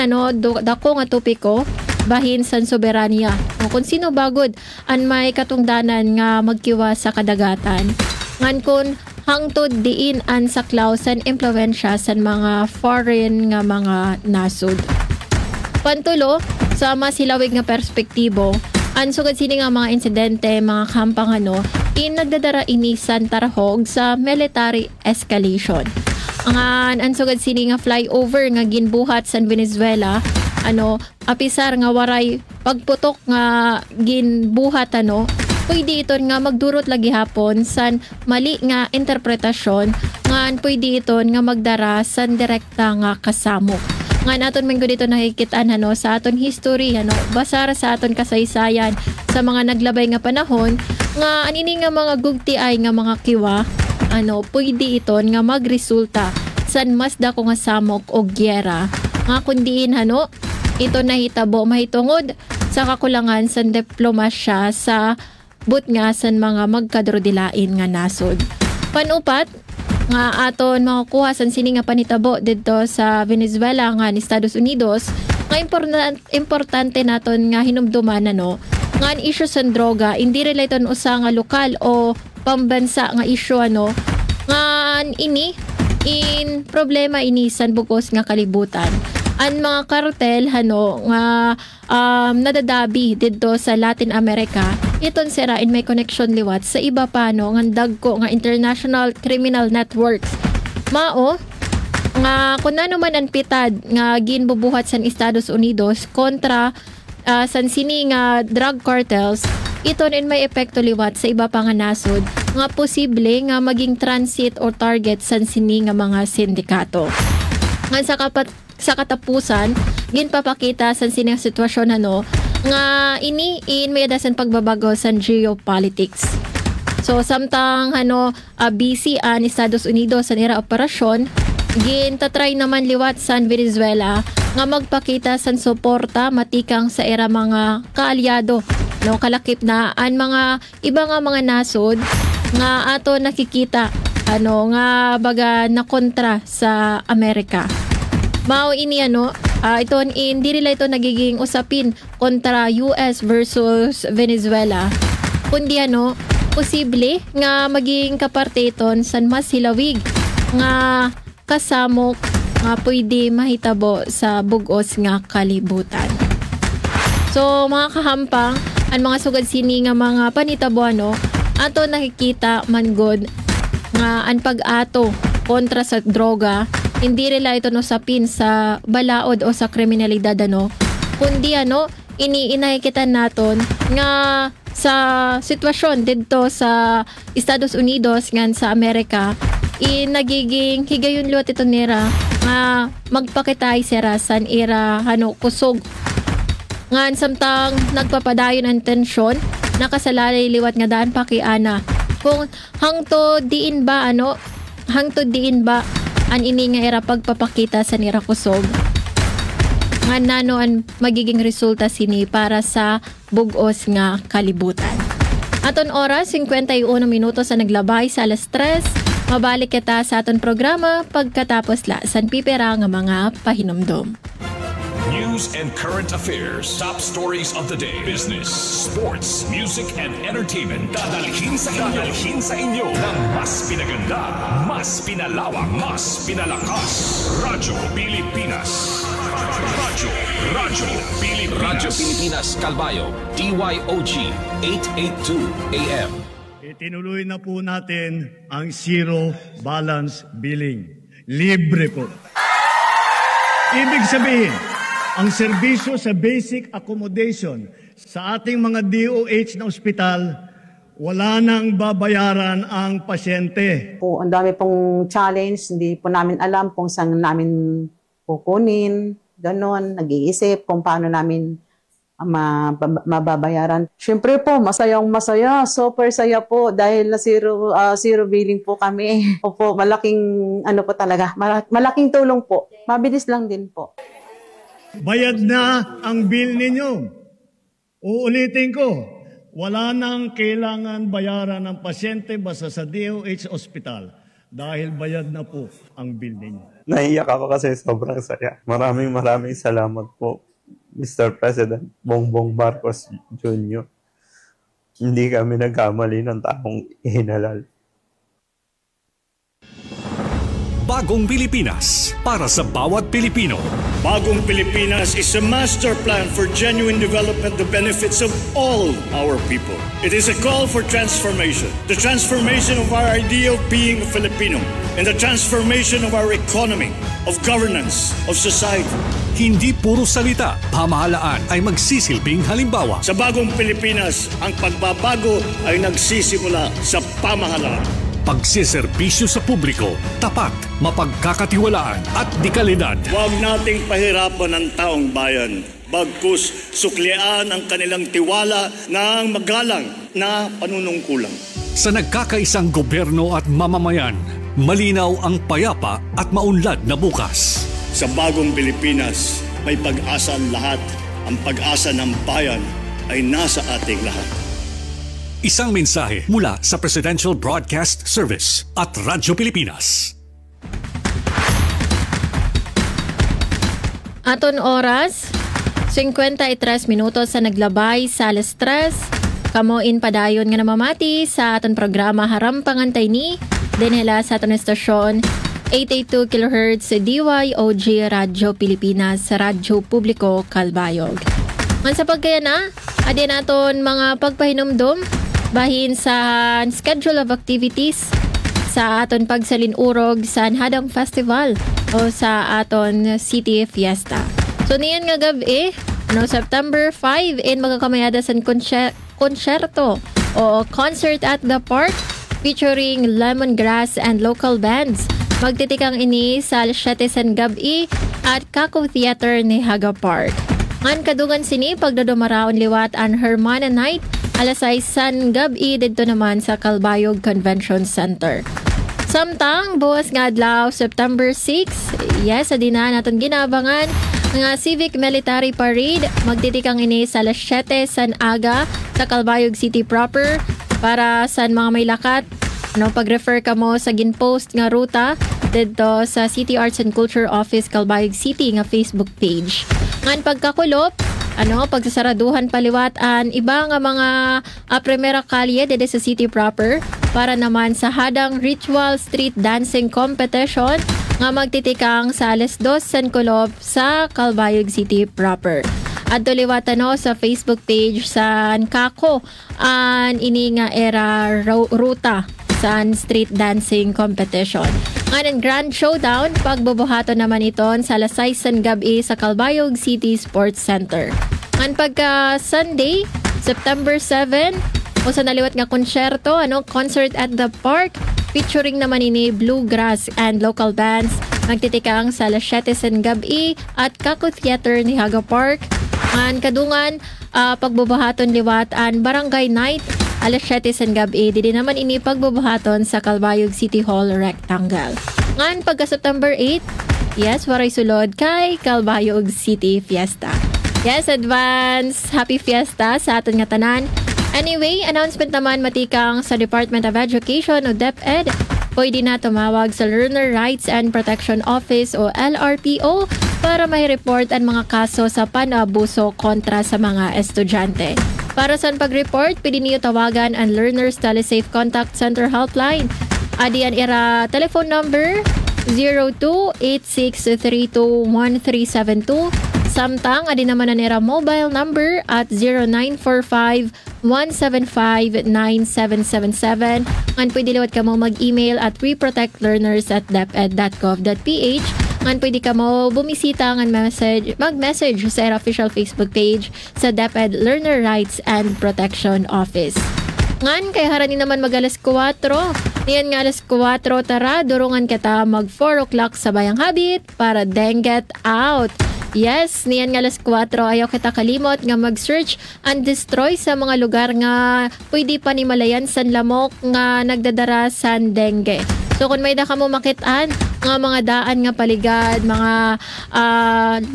dako nga topiko bahin san soberanya. Kung sino bagod an may katungdanan nga magkiwa sa kadagatan. Ngan kun hangtod diin an saklaw san impluwensya san mga foreign nga mga nasod. Pantulo sa masilawig nga perspektibo, an sugad sini nga mga insidente mga kampang nagdadara ini san tarhog sa military escalation. Ang sugad sini nga flyover nga ginbuhat sa Venezuela apisar nga waray pagputok nga ginbuhat pwede iton nga magdurot lagi hapon san mali nga interpretasyon nga pwede iton nga magdara san direkta nga kasamok. Nga naton man gud dito nakikitaan sa aton history basara sa aton kasaysayan sa mga naglabay nga panahon nga anini nga mga gugti ay nga mga kiwa pwede iton nga magresulta san mas dako nga samok o gyera nga kundiin ito nahitabo mahitungod sa kakulangan sa diplomasya sa nga san mga magkadrodilain nga nasod. Panupat nga aton makukuha san sini nga panitabo dito sa Venezuela nga ni Estados Unidos nga importante naton nga hinumduman nga ang issue sa droga hindi related usa nga lokal o pambansa nga issue nga ini in problema ini san bugos nga kalibutan. Ang mga kartel nga nadadabi dito sa Latin America, iton sirain may connection liwat sa iba pa nga dagko nga international criminal networks. Mao nga kun ano man ang pitad nga ginbubuhat sa Estados Unidos kontra san sini nga drug cartels, Iton in may epekto liwat sa iba pa nga nasod nga posible nga maging transit or target san sini nga mga sindikato. Nga sa katapusan, ginpapakita san sini nga sitwasyon nga ini in may adasan pagbabago sa geopolitics. So samtang busy ang Estados Unidos sa nira operasyon, gintatry naman liwat sa Venezuela nga magpakita san suporta matikang sa era mga kaalyado. Kalakip na ang mga iba nga mga nasod nga ato nakikita nga baga na kontra sa Amerika. Mao ini iton hindi nila ito nagiging usapin kontra US versus Venezuela. Kundi posible nga maging kaparte iton san mas hilawig nga kasamok nga pwede mahitabo sa bugos nga kalibutan. So mga kahampang, ang mga sugad sini nga mga panitabo ato nakikita man god nga ang pag-ato kontra sa droga hindi nila ito sapin sa balaod o sa kriminalidad kundi iniinahikitan naton nga sa sitwasyon dito sa Estados Unidos ngan sa Amerika nagiging higayon lot ito nira nga magpakitay sira san era kusog ngan samtang nagpapadayon ang tensyon nakasalalay liwat nga daan pakiana kung hangto diin ba an ini nga era pagpapakita sa nira kusog nga nano ang magiging resulta sini para sa bugos nga kalibutan. Aton oras 51 minutos sa naglabay sa alas 3. Mabalik kita sa aton programa pagkatapos la san pipera nga mga pahinomdom. News and current affairs, top stories of the day, business, sports, music, and entertainment. Dadalhin sa inyo ng mas pinaganda, mas pinalawak, mas pinalakas. Radyo Pilipinas. Radyo Pilipinas Calbayog, DYOG 882 AM. Itinuloy na po natin ang Zero Balance Billing. Libre po. Ibig sabihin, ang serbisyo sa basic accommodation sa ating mga DOH na ospital, wala nang babayaran ang pasyente. Ang dami pong challenge, hindi po namin alam kung saan namin kukunin, ganon, nag-iisip kung paano namin mababayaran. Siyempre po, masayang-masaya, super saya po dahil na zero billing po kami. Opo, malaking po talaga, malaking tulong po. Mabilis lang din po. Bayad na ang bill ninyo. Uulitin ko, wala nang kailangan bayaran ng pasyente basta sa DOH Hospital dahil bayad na po ang bill ninyo. Naiyak ako kasi sobrang saya. Maraming salamat po, Mr. President Bongbong Marcos Jr. Hindi kami nagkamali ng taong ihinalal. Bagong Pilipinas para sa bawat Pilipino. Bagong Pilipinas is a master plan for genuine development that benefits of all our people. It is a call for transformation. The transformation of our idea of being a Filipino and the transformation of our economy, of governance, of society. Hindi puro salita, pamahalaan ay magsisilbing halimbawa. Sa Bagong Pilipinas, ang pagbabago ay nagsisimula sa pamahalaan. Pagsiservisyo sa publiko, tapat, mapagkakatiwalaan at dekalidad. Huwag nating pahirapan ang taong bayan. Bagkus suklian ang kanilang tiwala ng magalang na panunungkulan. Sa nagkakaisang gobyerno at mamamayan, malinaw ang payapa at maunlad na bukas. Sa Bagong Pilipinas, may pag-asa ang lahat. Ang pag-asa ng bayan ay nasa ating lahat. Isang mensahe mula sa Presidential Broadcast Service at Radyo Pilipinas. Aton oras, 53 minutos sa naglabay sa alas 3. Kamoin padayon nga namamati sa aton programa Harampangan Tayni, dinhela sa aton estasyon 882 kHz DYOG Radyo Pilipinas, Radyo Publiko Calbayog. Ngan sa pagkayana, adin aton mga pagpahinumdum bahin sa schedule of activities sa aton pagsalinurog sa Hadang Festival o sa aton City Fiesta. So niyan nga gabi, September 5 in magkakamayada sa konsyerto o concert at the park featuring lemongrass and local bands. Magtitikang ini sa alas 7 san gabi at Kako Theater ni Haga Park. Ngan kadungan sini pagdodumaraon liwat an Hermana Night alas 6 san gabi dito naman sa Calbayog Convention Center. Samtang buwas nga adlaw September 6, yes, adina naton ginabangan nga Civic Military Parade. Magtitikang ini sa alas 7 san aga sa Calbayog City proper para sa mga may lakat. Pag-refer ka mo sa ginpost nga ruta dito sa City Arts and Culture Office Calbayog City nga Facebook page. Ngan pagkakulop, pagsasaraduhan paliwatan iba nga mga primera kalye dito sa city proper para naman sa hadang ritual street dancing competition nga magtitikang sa alas 2 san kulob sa Calbayog City proper. At tuliwatan sa Facebook page sa Kako an ini nga era ruta sa street dancing competition. Ngayon Grand Showdown, pagbubuhato naman iton sa alas 6 san gabi sa Calbayog City Sports Center. Ngayon pagka Sunday, September 7, o sa naliwat nga konsyerto, concert at the park, featuring naman ini bluegrass and local bands. Magtitikang sa alas 7 san gabi at Kako Theater ni Haga Park. Ngayon kadungan, pagbubuhaton liwat an Barangay Night, alas 7 san gabi, di naman ini pagbubuhaton sa Calbayog City Hall Rectangle. Ngan pagka September 8, yes, waray sulod kay Calbayog City Fiesta. Yes, advance happy fiesta sa aton nga tanan. Anyway, announcement naman matikang sa Department of Education o DepEd. Pwede na tumawag sa Learner Rights and Protection Office o LRPO para may report ang mga kaso sa panabuso kontra sa mga estudyante. Para sa pag-report, pwede niyo tawagan ang Learners Telesafe Contact Center Helpline. Adian ira telephone number 02-8632-1372. Samtang adi naman ang ira mobile number at 0945-175-9777. Ngan pwede liwat ka mo mag-email at weprotectlearners@deped.gov.ph. Ngan pwede ka mo bumisita ngan mag-message sa official Facebook page sa DepEd Learner Rights and Protection Office. Ngan kay harani naman mag alas 4. Niyan nga alas 4 tara, durungan kita mag 4 o'clock sa Bayang Habit para Denget Out. Yes, niyan nga alas 4, ayaw kita kalimot nga mag-search and destroy sa mga lugar nga pwede pa ni malayan san lamok nga nagdadara san dengue. So kung may da ka mo makitaan nga mga daan nga paligad, mga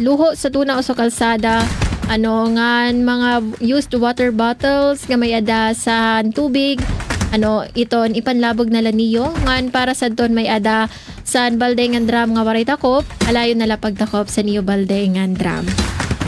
luho sa tuna o sa kalsada, nga mga used water bottles nga may ada sa tubig, iton ipanlabog na laniyo ngan para sa ton may ada san baldengan drum nga waray takop, alayon na lapag takop sa niyo baldengan drum.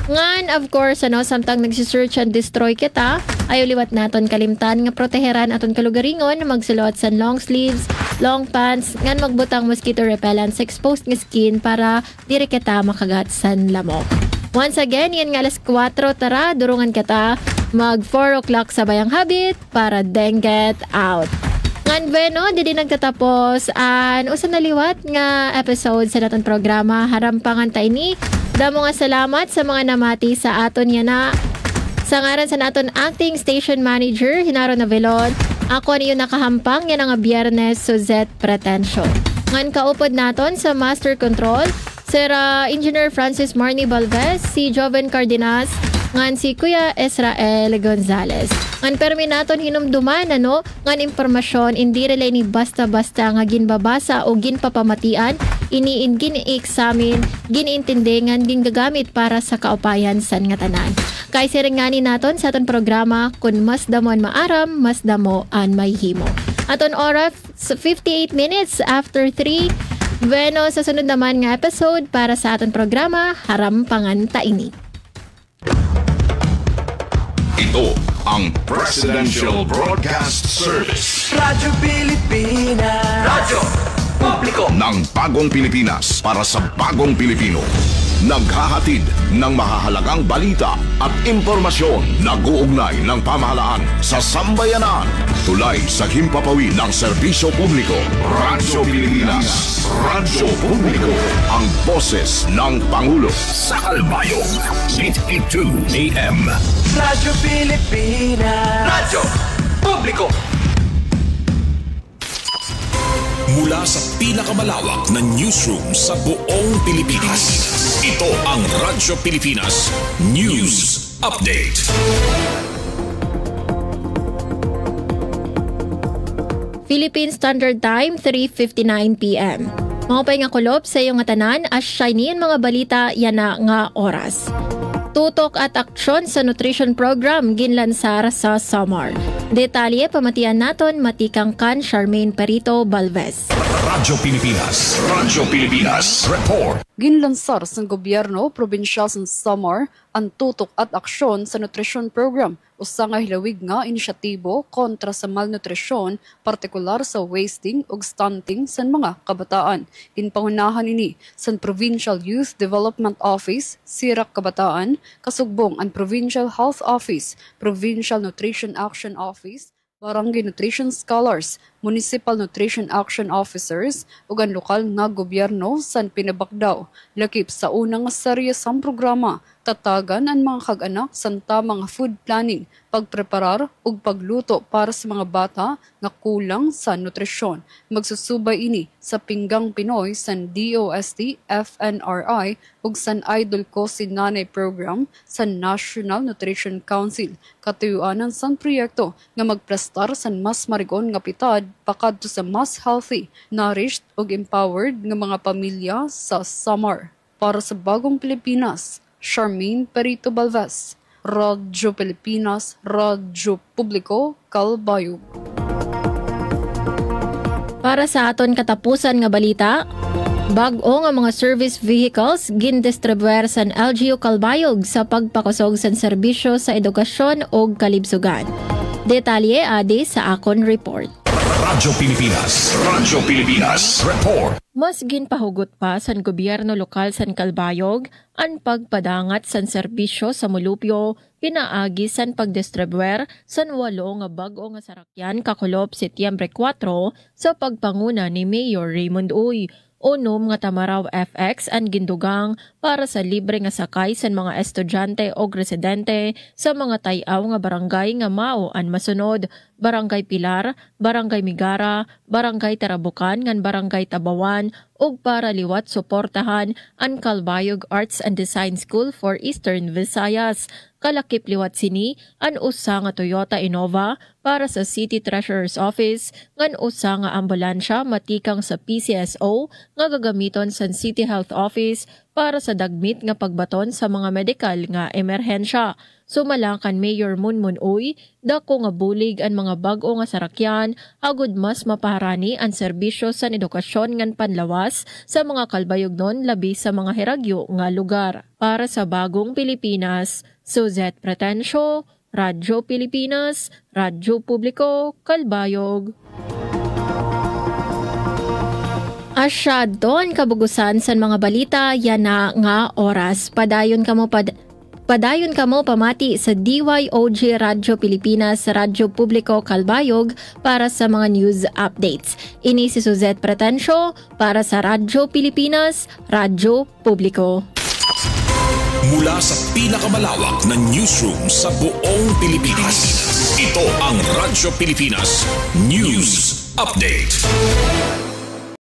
Ngan, of course, samtang nagsisearch and destroy kita, ayaw liwat naton kalimtan nga proteheran aton kalugaringon, magsulot san long sleeves, long pants, ngan magbutang mosquito repellent sa exposed nga skin para diri kita makagat san lamok. Once again, yan nga alas 4, tara, durungan kita mag 4 o'clock sa Bayang Habit para Denget Out. Ngan bueno, di nagtatapos an usa na liwat nga episode sa naton programa Harampangan ta ini. Damo nga salamat sa mga namati sa aton na. Sa ngaran sa naton acting station manager Hinaro Navelon, ako niyo nakahampang yan nga Biyernes Suzette Pretencio. Ngan kaupod naton sa Master Control Sir Engineer Francis Marnie Balvez, si Joven Cardenas, ngan si Kuya Israel Gonzalez. Ngan permi naton hinumduman ngan impormasyon hindi relay ni basta-basta nga ginbabasa o ginpapamatian, gin-examine, gin-intindi ngan gingagamit para sa kaupayan san nga tanan. Kay siringani naton sa aton programa kun mas damon maaram, mas damo an mayhimo. Aton oras 58 minutes after 3. Bueno, sa sunod naman nga episode para sa aton programa Harampangan ta ini. Ito ang Presidential Broadcast Service. Radyo Pilipinas. Radyo Publiko ng Bagong Pilipinas para sa Bagong Pilipino. Naghahatid ng mahahalagang balita at impormasyon na guugnay ng pamahalaan sa sambayanan. Tulay sa himpapawid ng serbisyo publiko. Radyo Pilipinas. Radyo Publiko. Ang boses ng Pangulo. Sa Calbayog City. 8:52 a.m. Radyo Pilipinas. Radyo Publiko. Mula sa pinakamalawak na newsroom sa buong Pilipinas. Ito ang Radyo Pilipinas News Update. Philippine Standard Time, 3:59 p.m. Mga nga kulop sa iyong tanan as shiny mga balita yan na nga oras. Tutok at aksyon sa nutrition program ginlansar sa Samar. Detalye pamatian naton matikang kan Charmaine Perito Balvez. Radyo Pilipinas Report. Ginlansar sa gobyerno probinsyal sa Samar ang tutok at aksyon sa nutrition program usa nga hilawig nga inisyatibo kontra sa malnutrisyon, partikular sa wasting ug stunting sa mga kabataan. Ginpangunahan ini sa Provincial Youth Development Office, Sirak Kabataan, kasugbong ang Provincial Health Office, Provincial Nutrition Action Office, Barangay Nutrition Scholars, Municipal Nutrition Action Officers ug ang lokal nga gobyerno san pinabakdaw. Lakip sa unang seryosang programa, tatagan ang mga kag-anak santa mga food planning, pagpreparar ug pagluto para sa mga bata nga kulang sa nutrisyon. Magsusubay ini sa Pinggang Pinoy san DOST, FNRI ug san Idol Ko si Nanay program sa National Nutrition Council. Katuyuanan san proyekto nga magprestar san mas marigon nga pitad pakadto sa mas healthy, nourished ug empowered nga mga pamilya sa Samar. Para sa Bagong Pilipinas, Charmaine Perito Balvez, Radyo Pilipinas, Radyo Publiko, Calbayog. Para sa aton katapusan nga balita, bag-o nga mga service vehicles gindistribuer sa LGU Calbayog sa pagpakusog sa serbisyo sa edukasyon ug kalibsugan. Detalye adi sa akon report. Radyo Pilipinas Report. Mas ginpahugot pa sa gobyerno lokal sa Calbayog ang pagpadangat sa serbisyo sa mulupyo pinaagi sa pagdistribuer sa 8 nga bag-o nga sarakyan kakulop Setyembre 4 sa pagpanguna ni Mayor Raymond Uy. Unom nga Tamaraw FX ang gindugang para sa libre nga sakay sa mga estudyante o residente sa mga tayaw nga barangay nga mao ang masunod. Barangay Pilar, Barangay Migara, Barangay Tarabukan, ngan Barangay Tabawan, ug para liwat suportahan ang Calbayog Arts and Design School for Eastern Visayas. Kalakip liwat sini ang usa nga Toyota Innova para sa City Treasurer's Office, ngan usa nga ambulansya matikang sa PCSO nga gagamiton sa City Health Office para sa dagmit nga pagbaton sa mga medikal nga emerhensya. Sumala kan Mayor Munmun Uy, dako nga bulig ang mga bag-o nga sarakyan, agud mas mapaharani ang serbisyo sa edukasyon ngan panlawas sa mga Calbayognon labi sa mga hiragyo nga lugar. Para sa Bagong Pilipinas, Suzette Pretencio, Radyo Pilipinas, Radyo Publiko, Calbayog. Asyad doon kabugusan sa mga balita yan na nga oras. Padayon kamo pamati sa DYOG Radyo Pilipinas, Radyo Publiko, Calbayog para sa mga news updates. Ini si Suzette Pretencio para sa Radyo Pilipinas, Radyo Publiko. Mula sa pinakamalawak na newsroom sa buong Pilipinas, ito ang Radyo Pilipinas News Update.